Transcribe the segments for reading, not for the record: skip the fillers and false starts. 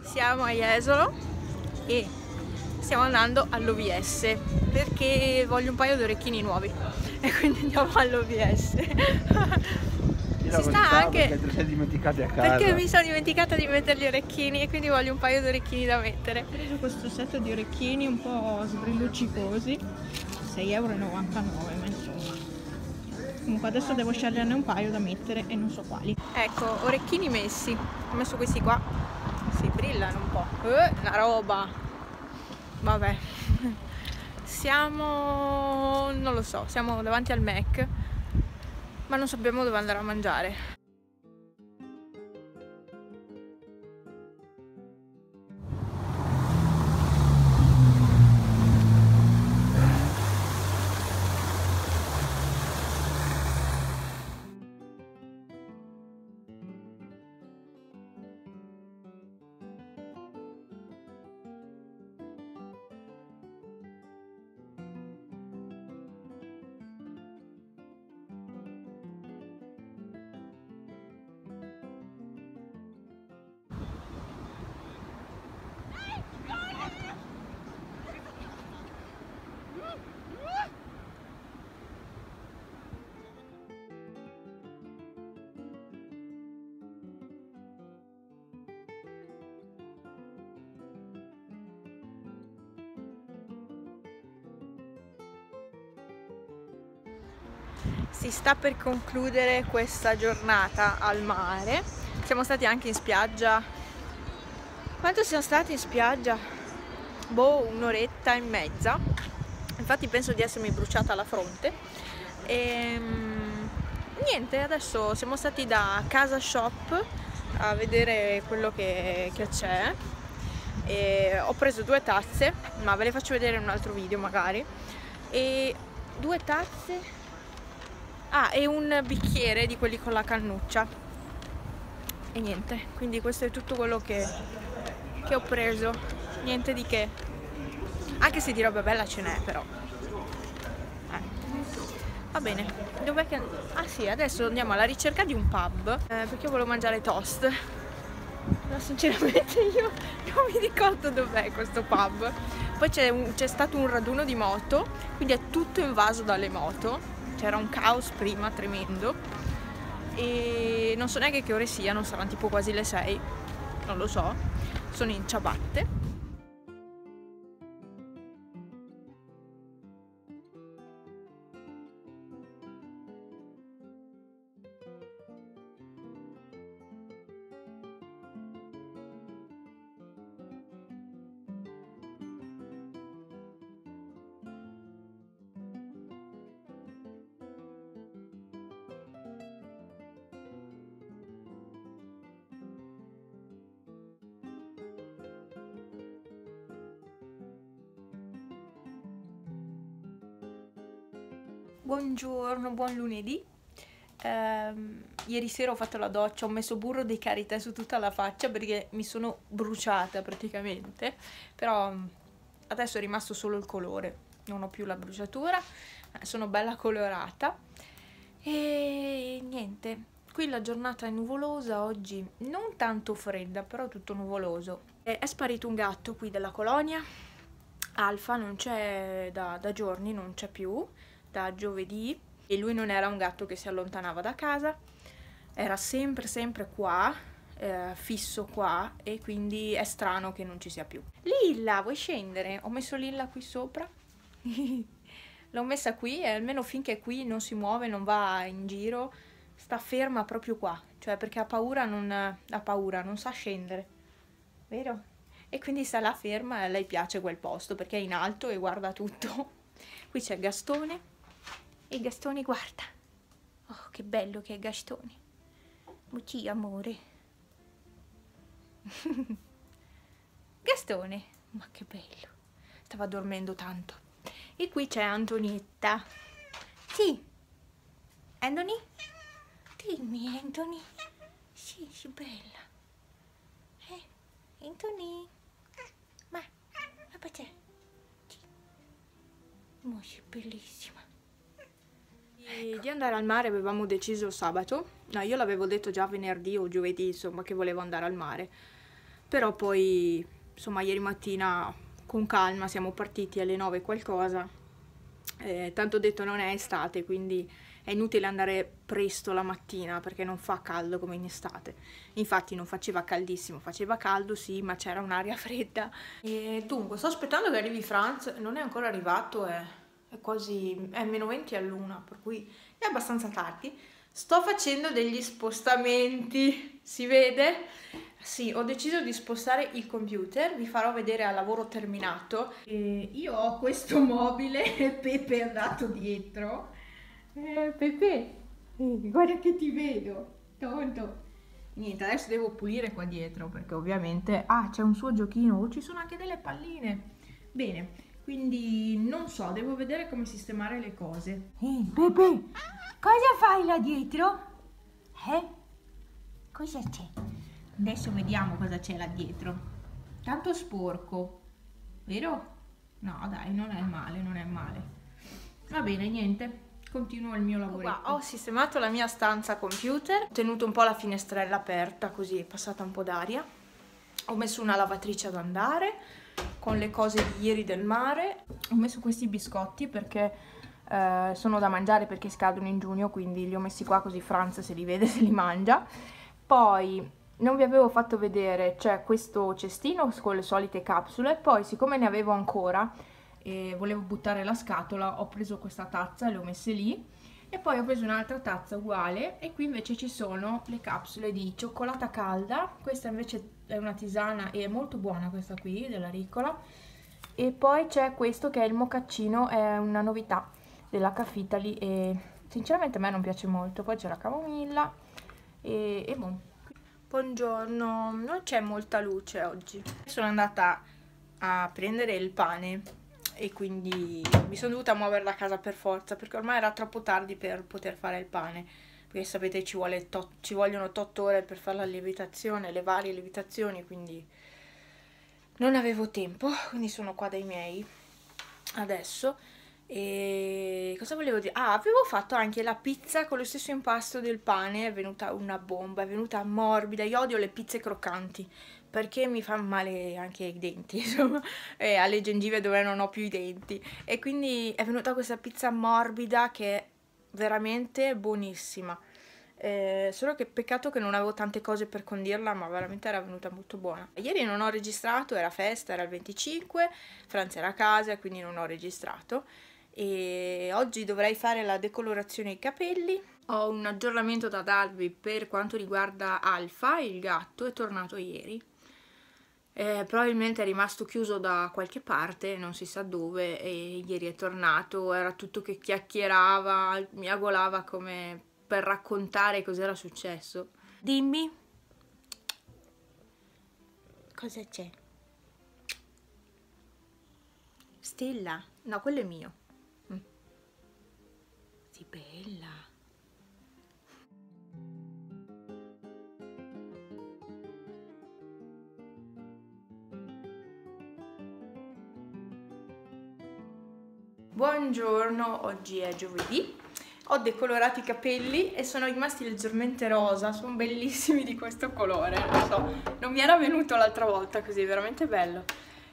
Siamo a Jesolo e stiamo andando all'OVS perché voglio un paio di orecchini nuovi e quindi andiamo all'OVS. Si sta anche perché te li sei dimenticati a casa. perché mi sono dimenticata di mettere gli orecchini e quindi voglio un paio di orecchini da mettere. Ho preso questo set di orecchini un po' sbrilluccicosi, 6,99 €, ma insomma. Comunque adesso devo sceglierne un paio da mettere e non so quali. Ecco, orecchini messi. Ho messo questi qua. Si brillano un po'. Una roba. Vabbè. Siamo... non lo so, siamo davanti al Mac, ma non sappiamo dove andare a mangiare. Si sta per concludere questa giornata al mare. Siamo stati anche in spiaggia. Quanto siamo stati in spiaggia? Boh, un'oretta e mezza. Infatti penso di essermi bruciata la fronte. E niente, adesso siamo stati da Casa Shop a vedere quello che c'è. E ho preso 2 tazze, ma ve le faccio vedere in un altro video magari. E 2 tazze. Ah, e un bicchiere di quelli con la cannuccia. E niente, quindi questo è tutto quello che ho preso. Niente di che. Anche se di roba bella ce n'è, però. Va bene. Dov'è che... ah sì, adesso andiamo alla ricerca di un pub. Perché io volevo mangiare toast. Ma sinceramente io non mi ricordo dov'è questo pub. Poi c'è stato un raduno di moto, quindi è tutto invaso dalle moto. C'era un caos prima tremendo e non so neanche che ore siano, saranno tipo quasi le 6, non lo so, sono in ciabatte. Buongiorno, buon lunedì. Ieri sera ho fatto la doccia, ho messo burro di karité su tutta la faccia perché mi sono bruciata praticamente, però adesso è rimasto solo il colore, non ho più la bruciatura, sono bella colorata e niente. Qui la giornata è nuvolosa oggi, non tanto fredda, però tutto nuvoloso. È sparito un gatto qui della colonia, Alfa, non c'è da giorni, non c'è più, da giovedì, e lui non era un gatto che si allontanava da casa, era sempre qua, fisso qua, e quindi è strano che non ci sia più. Lilla, vuoi scendere? Ho messo Lilla qui sopra. L'ho messa qui e almeno finché qui non si muove, non va in giro, sta ferma proprio qua, cioè perché ha paura, non sa scendere, vero? E quindi sta là ferma e a lei piace quel posto perché è in alto e guarda tutto. Qui c'è Gastone e Gastone guarda. Oh, che bello che è Gastone. Mucci, amore. Gastone, ma che bello. Stava dormendo tanto. E qui c'è Antonietta. Sì. Anthony? Dimmi, Anthony. Sì, sì, bella. Anthony? Ma c'è? Oh, sei bellissima. Di andare al mare avevamo deciso sabato. No, io l'avevo detto già venerdì o giovedì, insomma, che volevo andare al mare. però poi insomma ieri mattina con calma siamo partiti alle 9 e qualcosa, tanto ho detto non è estate, quindi è inutile andare presto la mattina perché non fa caldo come in estate. Infatti non faceva caldissimo, faceva caldo sì, ma c'era un'aria fredda. E dunque sto aspettando che arrivi Franz, non è ancora arrivato, è meno 20 all'1, per cui è abbastanza tardi. Sto facendo degli spostamenti, si vede? Sì, ho deciso di spostare il computer, vi farò vedere al lavoro terminato. Io ho questo mobile e Pepe è andato dietro. Pepe, guarda che ti vedo, tonto. Niente, adesso devo pulire qua dietro perché ovviamente... Ah, c'è un suo giochino, ci sono anche delle palline. Bene, quindi non so, devo vedere come sistemare le cose. Ehi, Pepe, cosa fai là dietro? Cosa c'è? Adesso vediamo cosa c'è là dietro. Tanto sporco, vero? No, dai, non è male, non è male. Va bene, niente. Continuo il mio lavoro. Ho sistemato la mia stanza computer, ho tenuto un po' la finestrella aperta così è passata un po' d'aria. Ho messo una lavatrice ad andare con le cose di ieri del mare. Ho messo questi biscotti perché sono da mangiare perché scadono in giugno, quindi li ho messi qua così Franz se li vede se li mangia. Poi non vi avevo fatto vedere, c'è questo cestino con le solite capsule, poi siccome ne avevo ancora e volevo buttare la scatola, ho preso questa tazza e le ho messe lì, e poi ho preso un'altra tazza uguale e qui invece ci sono le capsule di cioccolata calda. Questa invece è una tisana e è molto buona questa qui della Ricola, e poi c'è questo che è il mocaccino, è una novità della Cafitali e sinceramente a me non piace molto. Poi c'è la camomilla e boh. Buongiorno, non c'è molta luce oggi. Sono andata a prendere il pane e quindi mi sono dovuta muovere da casa per forza perché ormai era troppo tardi per poter fare il pane, perché sapete ci vogliono 8 ore per fare la lievitazione, le varie lievitazioni, quindi non avevo tempo, quindi sono qua dai miei adesso. E cosa volevo dire? Ah, avevo fatto anche la pizza con lo stesso impasto del pane, è venuta una bomba, è venuta morbida. Io odio le pizze croccanti perché mi fa male anche i denti, insomma, e alle gengive dove non ho più i denti. E quindi è venuta questa pizza morbida che è veramente buonissima. Solo che peccato che non avevo tante cose per condirla, ma veramente era venuta molto buona. Ieri non ho registrato, era festa, era il 25, Franz era a casa, quindi non ho registrato. E oggi dovrei fare la decolorazione ai capelli. Ho un aggiornamento da darvi per quanto riguarda Alfa, il gatto, è tornato ieri. Probabilmente è rimasto chiuso da qualche parte, non si sa dove, e ieri è tornato, era tutto che chiacchierava, miagolava come per raccontare cos'era successo. Dimmi, cosa c'è? Stella? No, quello è mio. Sì, bella. Buongiorno, oggi è giovedì. Ho decolorato i capelli e sono rimasti leggermente rosa, sono bellissimi di questo colore, non so, non mi era venuto l'altra volta così, veramente bello.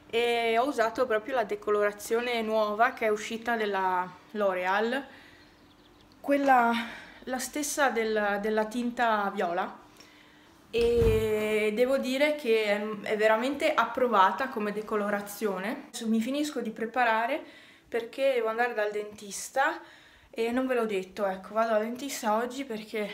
E ho usato proprio la decolorazione nuova che è uscita della L'Oreal, quella, la stessa della tinta viola, e devo dire che è veramente approvata come decolorazione. Adesso mi finisco di preparare perché devo andare dal dentista e non ve l'ho detto, ecco, vado al dentista oggi perché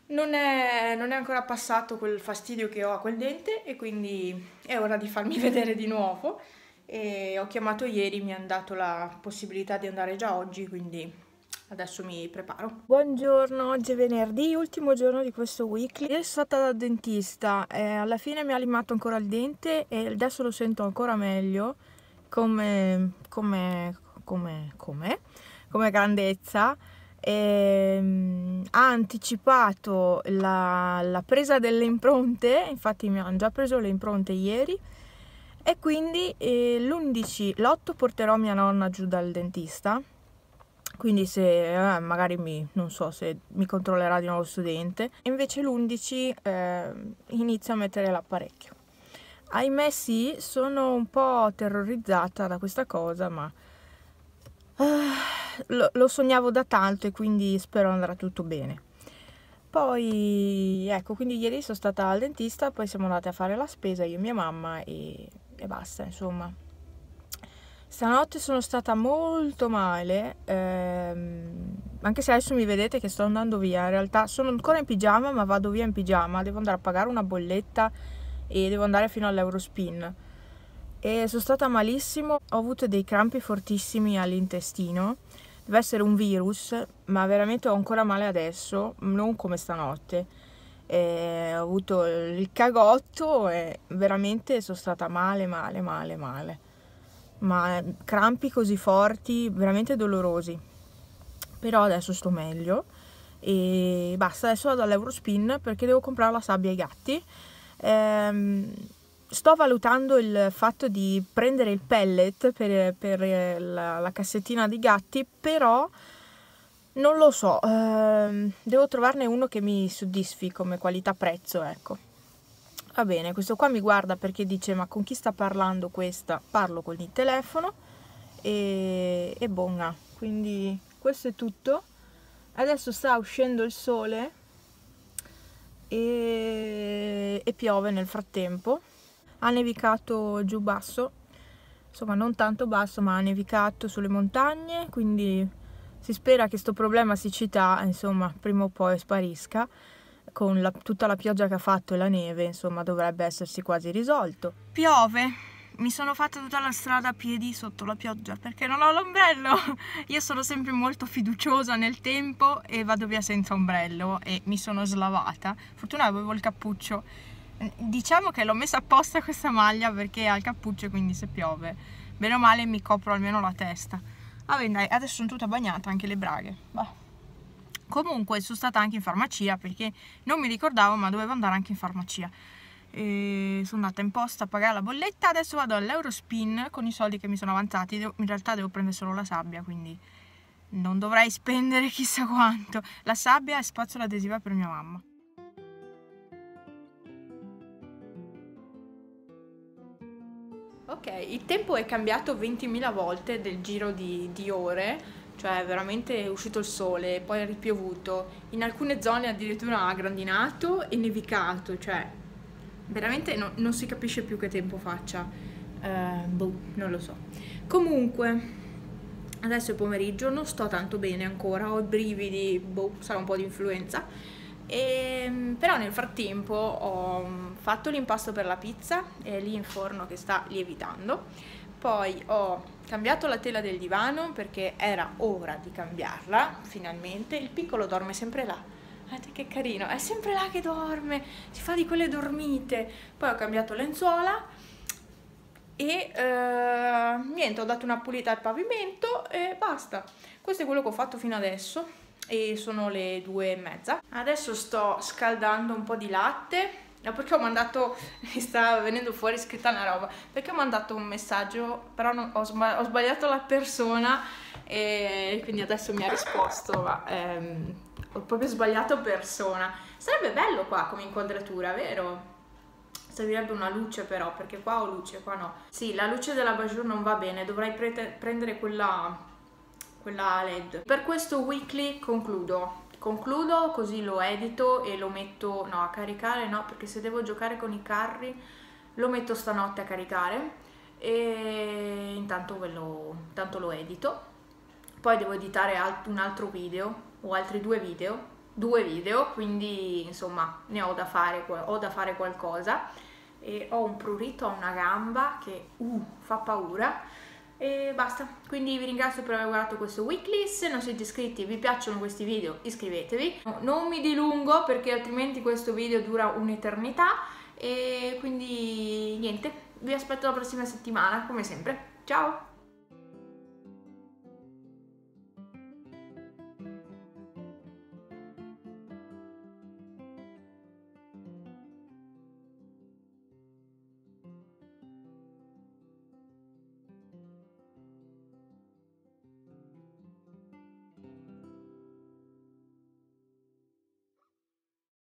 non è ancora passato quel fastidio che ho a quel dente e quindi è ora di farmi vedere di nuovo. E ho chiamato ieri, mi hanno dato la possibilità di andare già oggi, quindi adesso mi preparo. Buongiorno, oggi è venerdì, ultimo giorno di questo weekly. Sono stata dal dentista, alla fine mi ha limato ancora il dente e adesso lo sento ancora meglio come grandezza. Ha anticipato la presa delle impronte, infatti mi hanno già preso le impronte ieri, e quindi l'8 porterò mia nonna giù dal dentista, quindi se magari non so se mi controllerà di nuovo il studente, e invece l'11 inizio a mettere l'apparecchio. Ahimè sì, sono un po' terrorizzata da questa cosa, ma lo sognavo da tanto e quindi spero andrà tutto bene. Poi, ecco, quindi ieri sono stata al dentista, poi siamo andate a fare la spesa io e mia mamma e basta, insomma. Stanotte sono stata molto male, anche se adesso mi vedete che sto andando via, in realtà sono ancora in pigiama, ma vado via in pigiama, devo andare a pagare una bolletta e devo andare fino all'Eurospin. E sono stata malissimo, ho avuto dei crampi fortissimi all'intestino, deve essere un virus, ma veramente ho ancora male adesso, non come stanotte. Ho avuto il cagotto e veramente sono stata male, ma crampi così forti, veramente dolorosi. Però adesso sto meglio e basta, adesso vado all'Eurospin perché devo comprare la sabbia ai gatti. Sto valutando il fatto di prendere il pellet per la cassettina di gatti, però non lo so, devo trovarne uno che mi soddisfi come qualità-prezzo, ecco. Va bene, questo qua mi guarda perché dice: ma con chi sta parlando questa? Parlo con il telefono e buona. Quindi questo è tutto. Adesso sta uscendo il sole e piove nel frattempo. Ha nevicato giù basso, insomma non tanto basso, ma ha nevicato sulle montagne, quindi si spera che questo problema siccità, insomma, prima o poi sparisca. Con tutta la pioggia che ha fatto e la neve, insomma, dovrebbe essersi quasi risolto. Piove, mi sono fatta tutta la strada a piedi sotto la pioggia perché non ho l'ombrello. Io sono sempre molto fiduciosa nel tempo e vado via senza ombrello e mi sono slavata. Fortuna avevo il cappuccio. Diciamo che l'ho messa apposta questa maglia perché ha il cappuccio e quindi se piove, bene o male mi copro almeno la testa. Vabbè dai, adesso sono tutta bagnata, anche le braghe. Bah. Comunque sono stata anche in farmacia perché non mi ricordavo, ma dovevo andare anche in farmacia. E sono andata in posta a pagare la bolletta, adesso vado all'Eurospin con i soldi che mi sono avanzati. In realtà devo prendere solo la sabbia, quindi non dovrei spendere chissà quanto. La sabbia e spazzola adesiva per mia mamma. Ok, il tempo è cambiato 20.000 volte del giro di ore, cioè veramente è uscito il sole, poi è ripiovuto, in alcune zone addirittura ha grandinato e nevicato, cioè veramente non si capisce più che tempo faccia, non lo so. Comunque, adesso è pomeriggio, non sto tanto bene ancora, ho i brividi, sarà un po' di influenza. Però nel frattempo ho fatto l'impasto per la pizza, è lì in forno che sta lievitando. Poi ho cambiato la tela del divano perché era ora di cambiarla, finalmente. Il piccolo dorme sempre là. Guardate che carino, è sempre là che dorme, si fa di quelle dormite. Poi ho cambiato lenzuola e niente, ho dato una pulita al pavimento e basta. Questo è quello che ho fatto fino adesso. E sono le 2:30. Adesso sto scaldando un po' di latte, perché ho mandato, mi sta venendo fuori scritta una roba, perché ho mandato un messaggio, però ho sbagliato la persona e quindi adesso mi ha risposto, ma ho proprio sbagliato persona. Sarebbe bello qua come inquadratura, vero? Servirebbe una luce però, perché qua ho luce, qua no. Sì, la luce della Bajur non va bene, dovrei prendere quella LED. Per questo weekly concludo così lo edito e lo metto, no, a caricare no, perché se devo giocare con i carri lo metto stanotte a caricare e intanto tanto lo edito. Poi devo editare un altro video o altri due video, quindi insomma ne ho da fare qualcosa e ho un prurito a una gamba che fa paura. E basta, quindi vi ringrazio per aver guardato questo weekly. Se non siete iscritti, vi piacciono questi video, iscrivetevi. Non mi dilungo perché altrimenti questo video dura un'eternità e quindi niente, vi aspetto la prossima settimana come sempre. Ciao!